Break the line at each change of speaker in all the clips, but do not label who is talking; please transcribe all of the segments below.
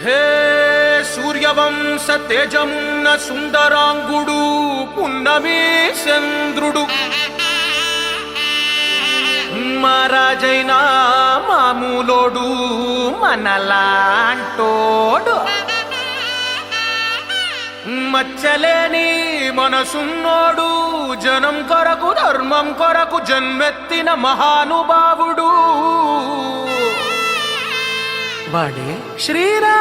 హే సూర్యవంశ తేజమున్న సుందరాంగుడు పున్నమి చంద్రుడు మహారాజైన మామూలోడు మనలాంటోడు మచ్చలేని మనసున్నోడు జనం కొరకు ధర్మం కొరకు జన్మెత్తిన మహానుభావుడు వాడే శ్రీరాముడు.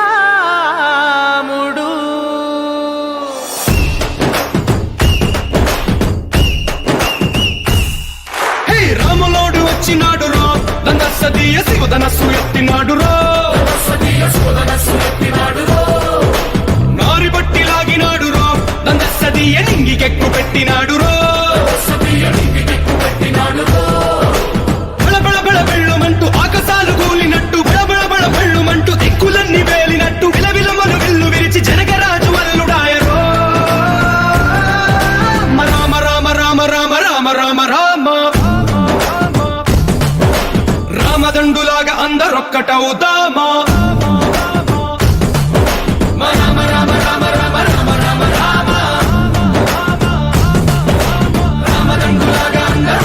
హే రాములోడు వచ్చినాడు రో దందసదీయ శివధనస్సు ఎత్తినాడు రో నారి బట్టి లాగినాడు రో దందసదీయ నింగికెక్కు పెట్టినాడు రో బళబళ బళ బెళ్ళుమంటూ ఆకాశాలు కూలినట్టు బళబళ బళ బెళ్ళుమంటూ దిక్కులన్నీ వేలినట్టు విలవిలమలు విల్లు విరిచి జనగరాజు వల్లుడాయరో రామ రామ రామ రామ రామ రామ రామ రామదండులాగా అందరొక్కటవుదామా.